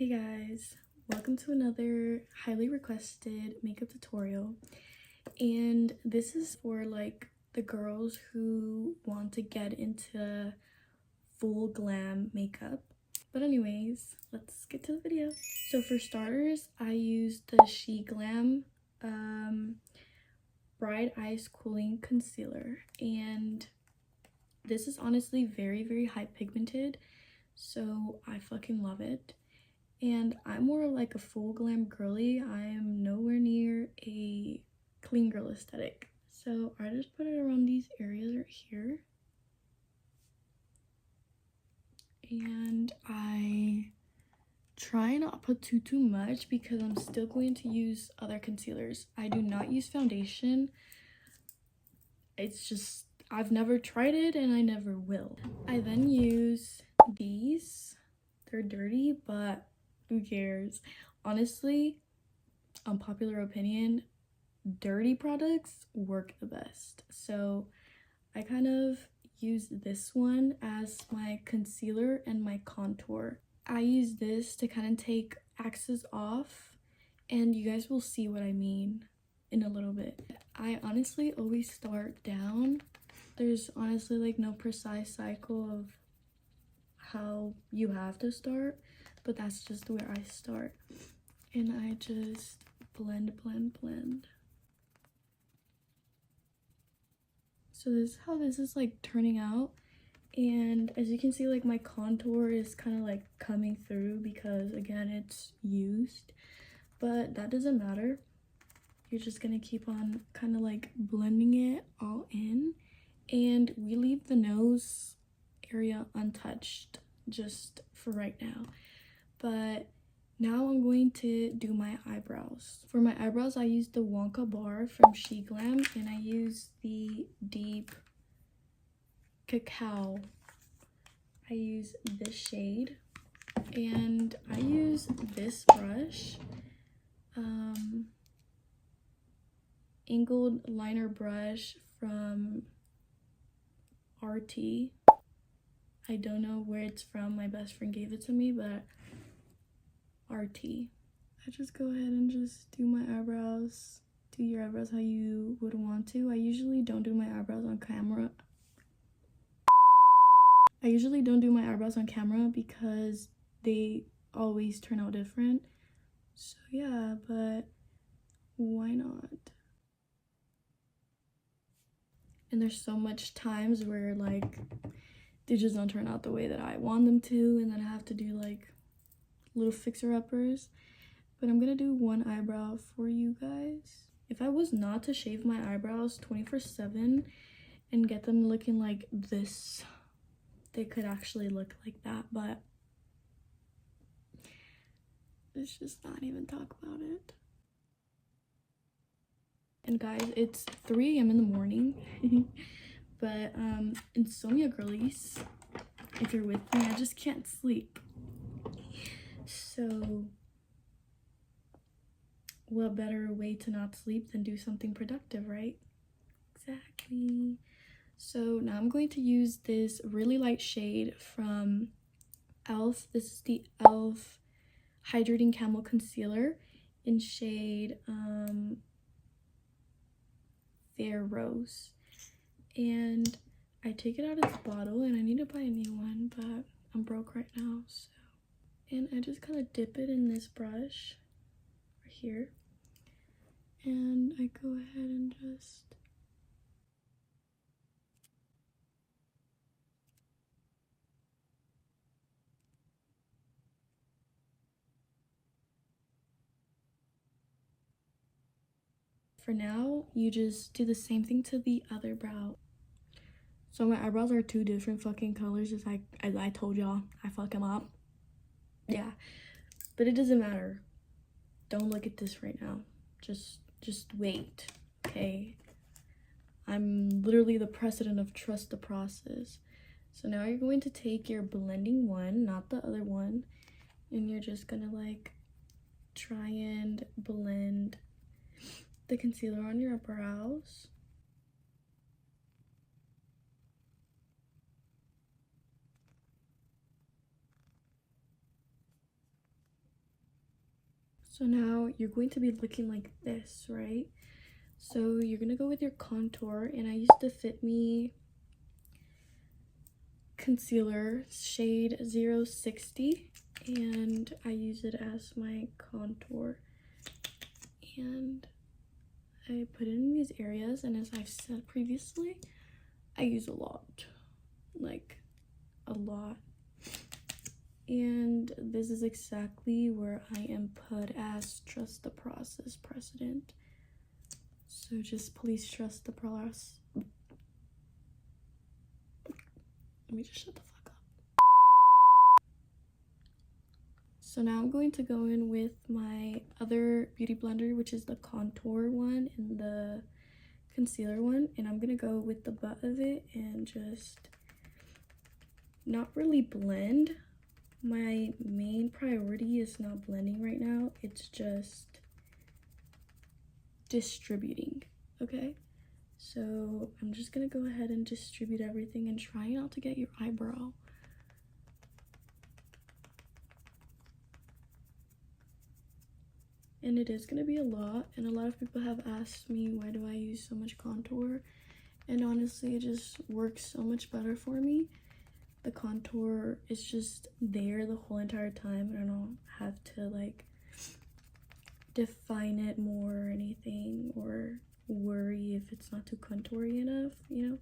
Hey guys, welcome to another highly requested makeup tutorial, and this is for like the girls who want to get into full glam makeup. But anyways, let's get to the video. So for starters, I used the She Glam Bright Ice Cooling Concealer, and this is honestly very high pigmented, so I fucking love it. And I'm more like a full glam girly. I am nowhere near a clean girl aesthetic. So I just put it around these areas right here. And I try not put too much because I'm still going to use other concealers. I do not use foundation. It's just, I've never tried it and I never will. I then use these. They're dirty, but who cares? Honestly, unpopular opinion, dirty products work the best. So I kind of use this one as my concealer and my contour. I use this to kind of take excess off, and you guys will see what I mean in a little bit. I honestly always start down. There's honestly like no precise cycle of how you have to start, but that's just where I start. And I just blend. So this is how this is like turning out. And as you can see, like my contour is kind of like coming through because again, it's used, but that doesn't matter. You're just gonna keep on kind of like blending it all in, and we leave the nose area untouched just for right now. But now I'm going to do my eyebrows. For my eyebrows, I use the Wonka bar from She Glam, and I use the deep cacao. I use this shade, and I use this brush, angled liner brush from RT. I don't know where it's from. My best friend gave it to me, but RT. I just go ahead and just do my eyebrows. Do your eyebrows how you would want to. I usually don't do my eyebrows on camera. Because they always turn out different. So yeah, but why not? And there's so much times where like they just don't turn out the way that I want them to, and then I have to do like little fixer-uppers. But I'm gonna do one eyebrow for you guys. If I was not to shave my eyebrows 24/7 and get them looking like this, they could actually look like that, but let's just not even talk about it. And guys, it's 3 a.m. in the morning. But insomnia girlies, if you're with me, I just can't sleep. So what better way to not sleep than do something productive, right? Exactly. So now I'm going to use this really light shade from e.l.f. This is the e.l.f. Hydrating Camel Concealer in shade Fair Rose. And I take it out of this bottle, and I need to buy a new one, but I'm broke right now, so. And I just kind of dip it in this brush right here, and I go ahead and just for now, you just do the same thing to the other brow. So my eyebrows are 2 different fucking colors, just like as I told y'all. I fuck them up. Yeah, but it doesn't matter. Don't look at this right now. Just wait, okay? I'm literally the president of trust the process. So now you're going to take your blending one, not the other one, and you're just gonna like try and blend the concealer on your brows. So now you're going to be looking like this, right? So you're gonna go with your contour, and I used the Fit Me concealer shade 060, and I use it as my contour, and I put it in these areas, and as I've said previously, I use a lot, like a lot. And this is exactly where I am put as trust the process precedent. So just please trust the process. Let me just shut the fuck up. So now I'm going to go in with my other beauty blender, which is the contour one and the concealer one, and I'm gonna go with the butt of it and just not really blend. My main priority is not blending right now, it's just distributing. Okay, so I'm just gonna go ahead and distribute everything and try not to get your eyebrow. And it is gonna be a lot, and a lot of people have asked me why do I use so much contour, and honestly it just works so much better for me. The contour is just there the whole entire time, and I don't have to like define it more or anything, or worry if it's not too contoury enough, you know.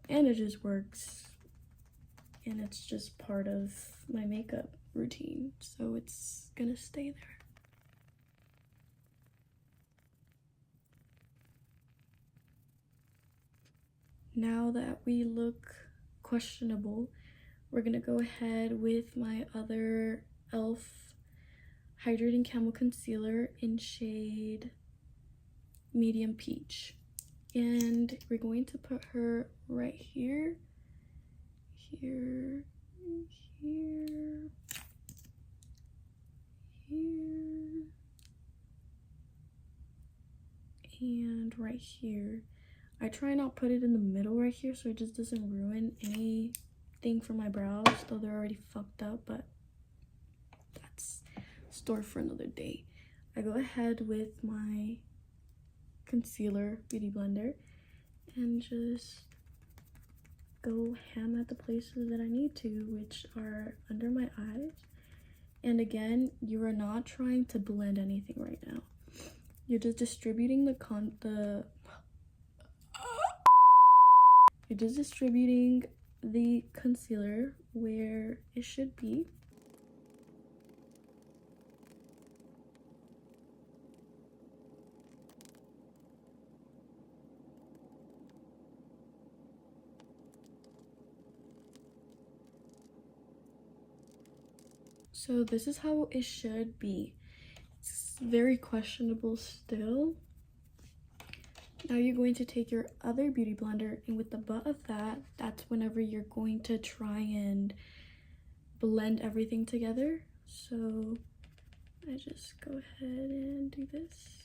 And it just works, and it's just part of my makeup routine, so it's gonna stay there. Now that we look questionable, we're gonna go ahead with my other e.l.f. Hydrating Camo Concealer in shade Medium Peach. And we're going to put her right here, here, here, here, and right here. I try not put it in the middle right here so it just doesn't ruin anything for my brows, though they're already fucked up, but that's story for another day. I go ahead with my concealer beauty blender and just go ham at the places that I need to, which are under my eyes. And again, you are not trying to blend anything right now. You're just distributing you're just distributing the concealer where it should be. So this is how it should be. It's very questionable still. Now you're going to take your other beauty blender, and with the butt of that, that's whenever you're going to try and blend everything together. So I just go ahead and do this.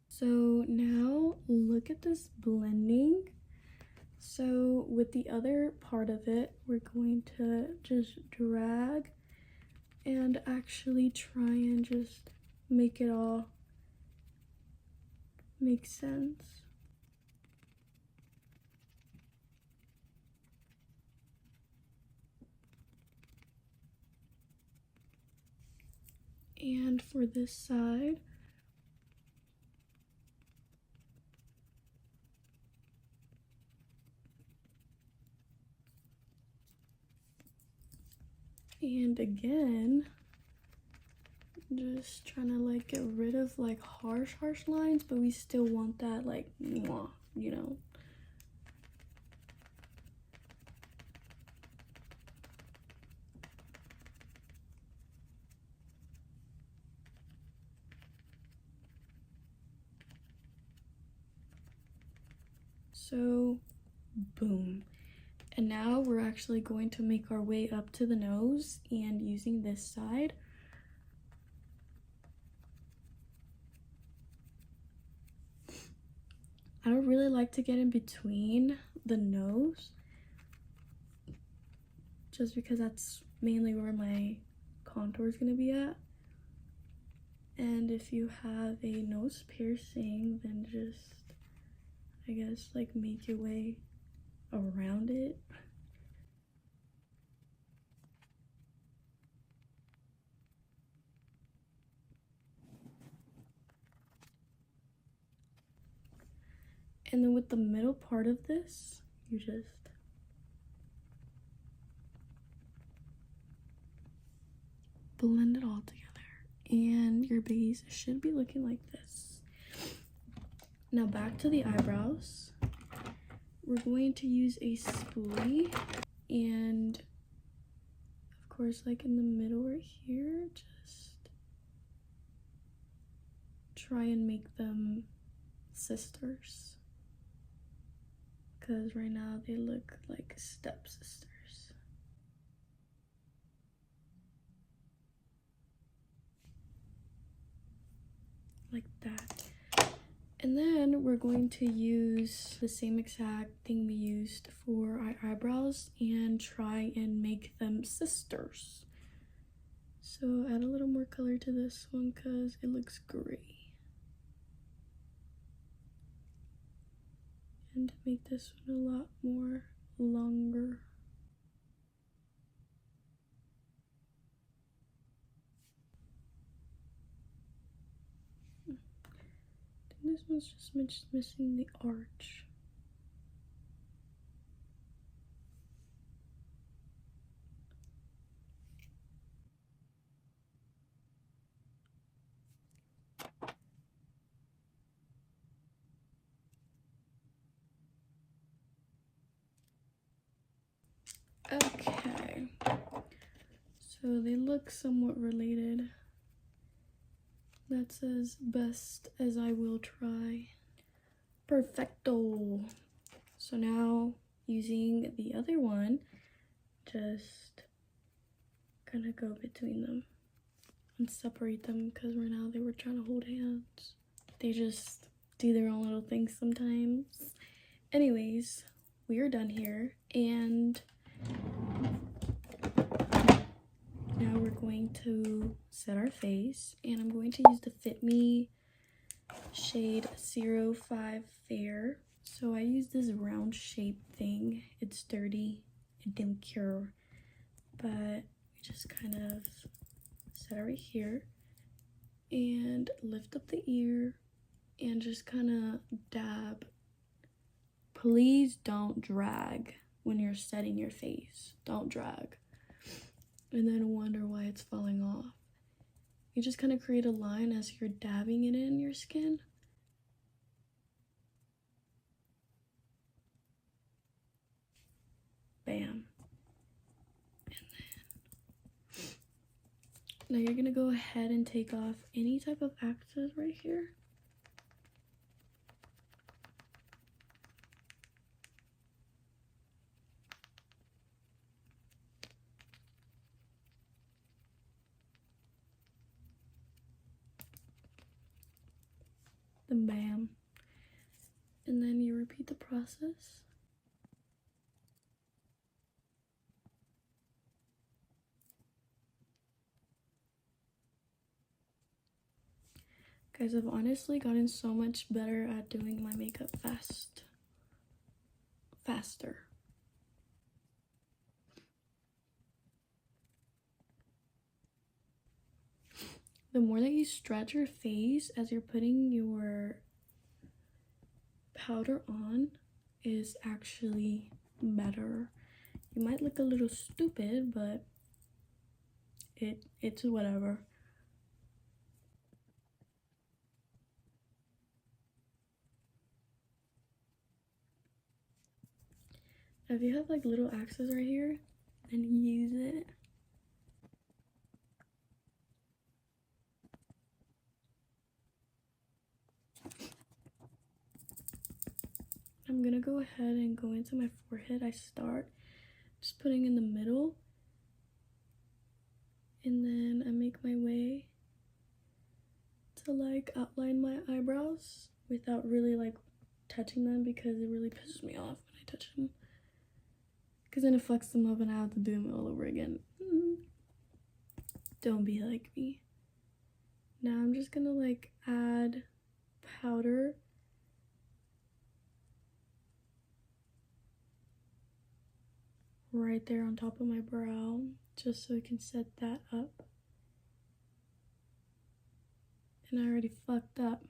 So now look at this blending. So with the other part of it, we're going to just drag and actually try and just make it all make sense. And for this side, and again, just trying to like get rid of like harsh lines, but we still want that like mwah, you know. So boom, And now we're actually going to make our way up to the nose, and using this side, I don't really like to get in between the nose, just because that's mainly where my contour is going to be at. And if you have a nose piercing, then just, I guess, like, make your way around it. And then with the middle part of this, you just blend it all together. And your base should be looking like this. Now back to the eyebrows. We're going to use a spoolie, and of course, like in the middle right here, just try and make them sisters, because right now they look like stepsisters. Like that. And then we're going to use the same exact thing we used for our eyebrows and try and make them sisters. So add a little more color to this one because it looks gray. And make this one a lot more longer. I think this one's just missing the arch. Okay, so they look somewhat related. That's as best as I will try. Perfecto. So now using the other one, just gonna go between them and separate them, because right now they were trying to hold hands. They just do their own little things sometimes. Anyways, we are done here, and now we're going to set our face, and I'm going to use the Fit Me shade 05 Fair. So I use this round shape thing. It's dirty, it didn't cure, but we just kind of set it right here and lift up the ear and just kind of dab. Please don't drag when you're setting your face. Don't drag. And then wonder why it's falling off. You just kind of create a line as you're dabbing it in your skin. Bam. And then now you're gonna go ahead and take off any type of excess right here. Then bam. And then you repeat the process. Guys, I've honestly gotten so much better at doing my makeup faster. The more that you stretch your face as you're putting your powder on is actually better. You might look a little stupid, but it's whatever. If you have like little axes right here, then use it. I'm gonna go ahead and go into my forehead. I start just putting in the middle, and then I make my way to like outline my eyebrows without really like touching them, because it really pisses me off when I touch them, because then it fucks them up and I have to do them all over again. Don't be like me. Now I'm just gonna like add powder right there on top of my brow, just so I can set that up. And I already fucked up.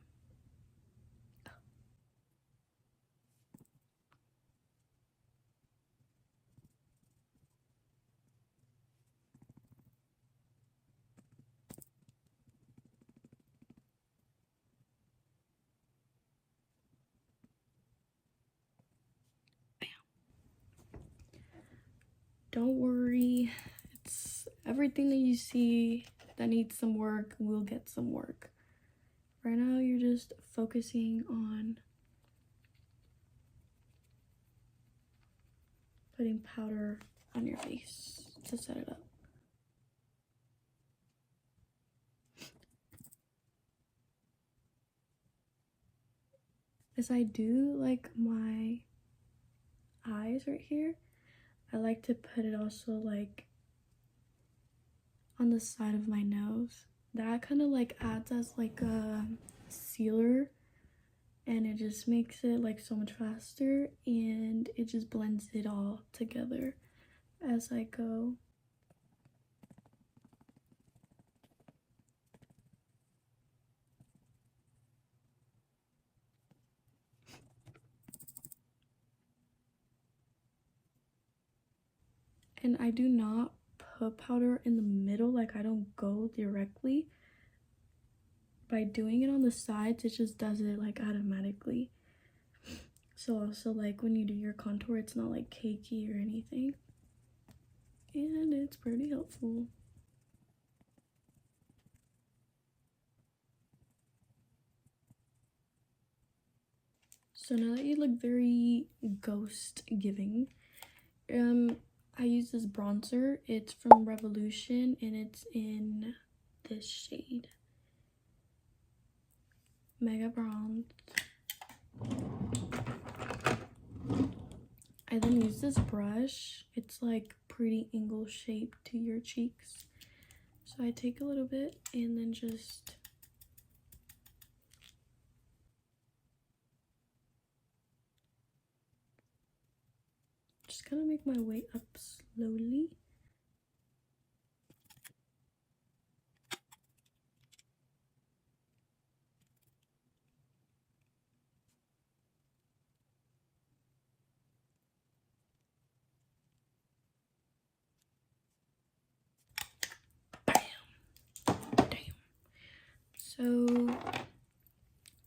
Don't worry, it's everything that you see that needs some work will get some work. Right now you're just focusing on putting powder on your face to set it up. As I do like my eyes right here, I like to put it also like on the side of my nose. That kind of like adds as like a sealer, and it just makes it like so much faster, and it just blends it all together as I go. And I do not put powder in the middle, like I don't go directly. By doing it on the sides, it just does it like automatically. So also like when you do your contour, it's not like cakey or anything. And it's pretty helpful. So now that you look very ghost giving, I use this bronzer. It's from Revolution and it's in this shade, Mega Bronze. I then use this brush. It's like pretty angle shape to your cheeks. So I take a little bit and then just kind of make my way up slowly. So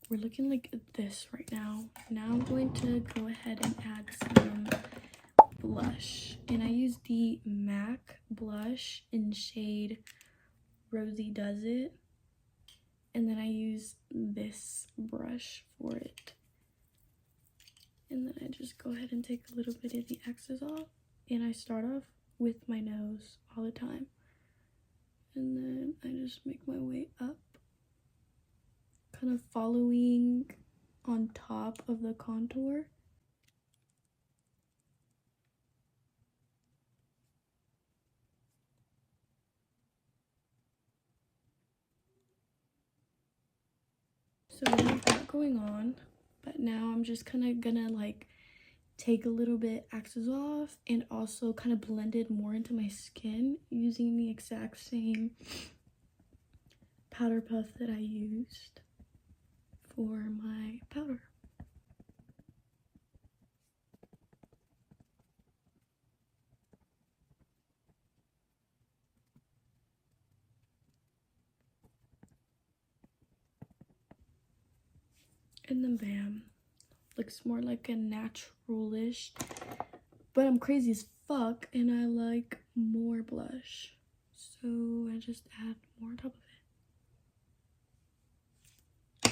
we're looking like this right now. Now I'm going to go ahead and add some blush, and I use the MAC blush in shade Rosie Does It, and then I use this brush for it, and then I just go ahead and take a little bit of the excess off, and I start off with my nose all the time, and then I just make my way up, kind of following on top of the contour. So we have that going on, but now I'm just kind of gonna like take a little bit excess off and also kind of blend it more into my skin using the exact same powder puff that I used for my powder. And then bam, looks more like a naturalish, but I'm crazy as fuck and I like more blush, so I just add more on top of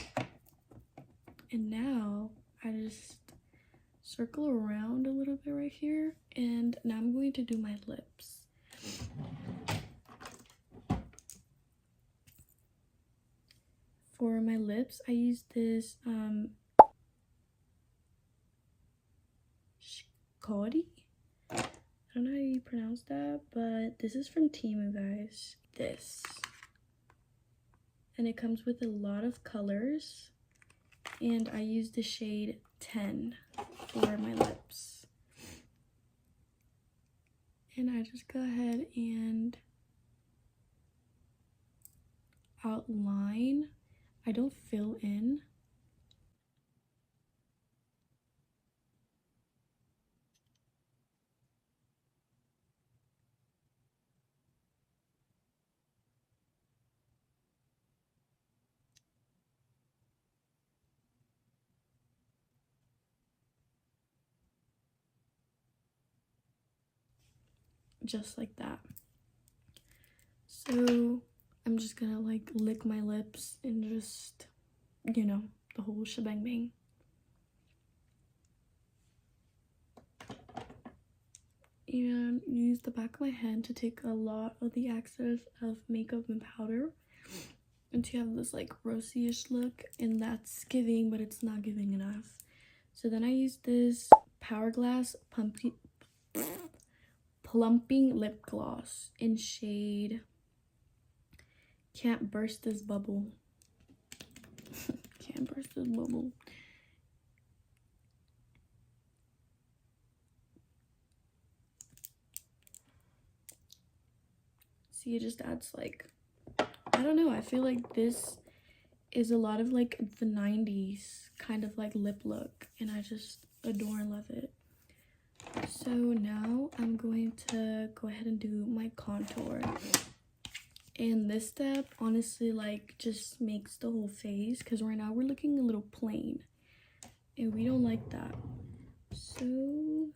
it. And now I just circle around a little bit right here. And now I'm going to do my lips. For my lips, I use this Shikori. I don't know how you pronounce that, but this is from Temu, guys. This. And it comes with a lot of colors. And I use the shade 10 for my lips. And I just go ahead and outline. I don't fill in. Just like that. So I'm just gonna like lick my lips and just, you know, the whole shebang bang. And use the back of my hand to take a lot of the excess of makeup and powder until you have this like rosy-ish look, and that's giving, but it's not giving enough. So then I use this Hourglass plumping lip gloss in shade Can't Burst This Bubble. Can't burst this bubble. See, it just adds like, I don't know, I feel like this is a lot of like the 90s kind of like lip look, and I just adore and love it. So now I'm going to go ahead and do my contour. And this step honestly like just makes the whole face, because right now we're looking a little plain and we don't like that. So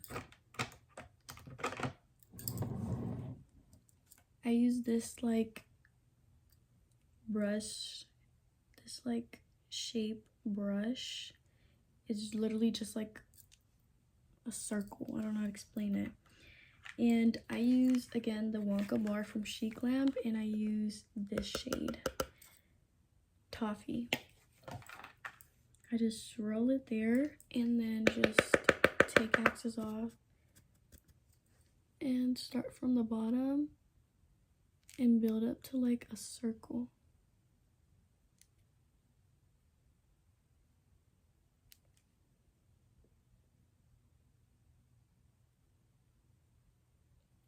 I use this like brush, this like shape brush. It's literally just like a circle. I don't know how to explain it. And I use again the Wonka bar from Chic Lamp, and I use this shade Toffee. I just swirl it there and then just take excess off and start from the bottom and build up to like a circle.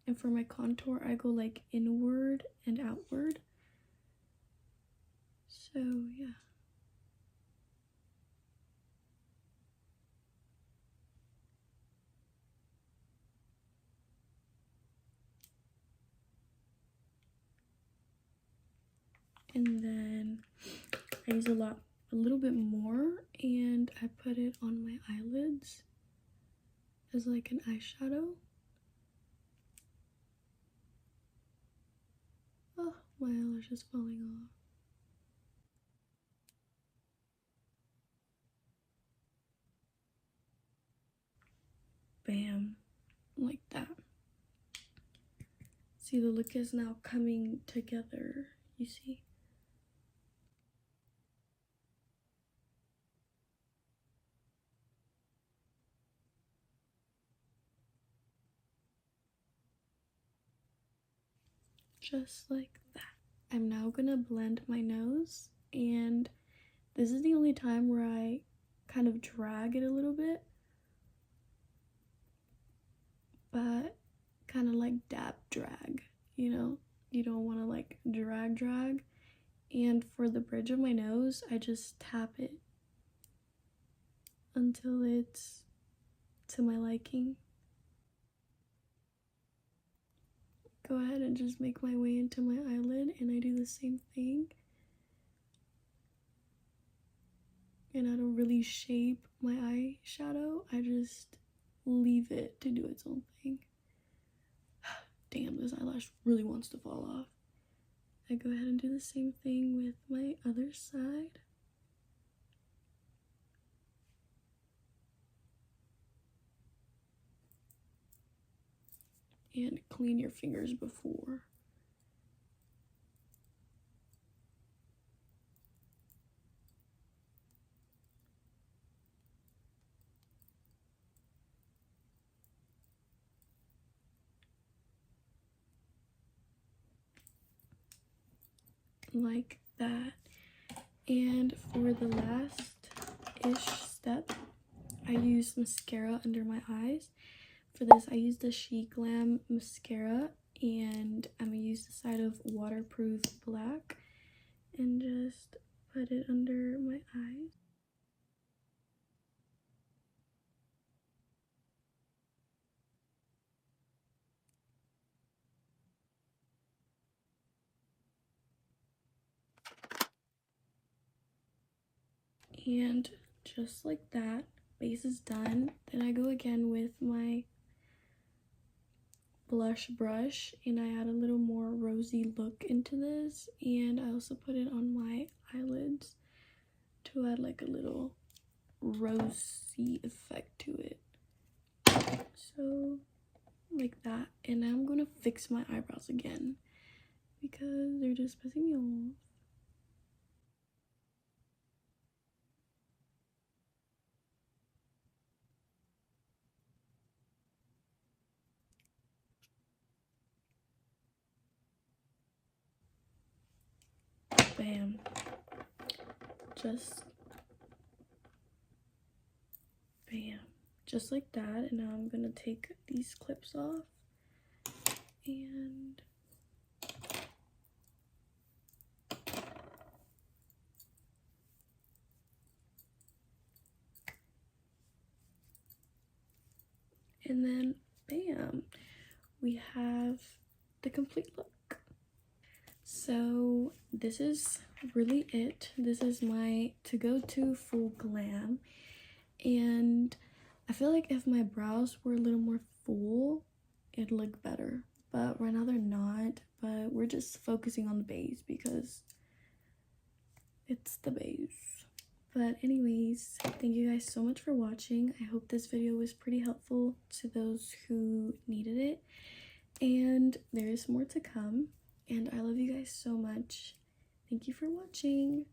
And for my contour, I go like inward and outward. So yeah. And then I use a little bit more, and I put it on my eyelids as like an eyeshadow. Oh, my eyelash is falling off. Bam, like that. See, the look is now coming together, you see? Just like that. I'm now gonna blend my nose, and this is the only time where I kind of drag it a little bit, but kind of like dab drag, you know? You don't want to like drag. And for the bridge of my nose, I just tap it until it's to my liking. Go ahead and just make my way into my eyelid, and I do the same thing. And I don't really shape my eyeshadow, I just leave it to do its own thing. Damn, this eyelash really wants to fall off. I go ahead and do the same thing with my other side. and clean your fingers before. Like that. And for the last-ish step, I use mascara under my eyes. For this, I use the She Glam mascara, and I'm gonna use the side of Waterproof Black and just put it under my eyes. And just like that, base is done. Then I go again with my blush brush and I add a little more rosy look into this, and I also put it on my eyelids to add like a little rosy effect to it. So like that. And now I'm gonna fix my eyebrows again because they're just pissing me off. Bam. Just bam. Just like that. And now I'm gonna take these clips off and then bam, we have the complete look. So this is really it. This is my to full glam, and I feel like if my brows were a little more full, it'd look better, but right now they're not. But we're just focusing on the base because it's the base. But anyways, thank you guys so much for watching. I hope this video was pretty helpful to those who needed it, and there is more to come, and I love you guys so much. Thank you for watching.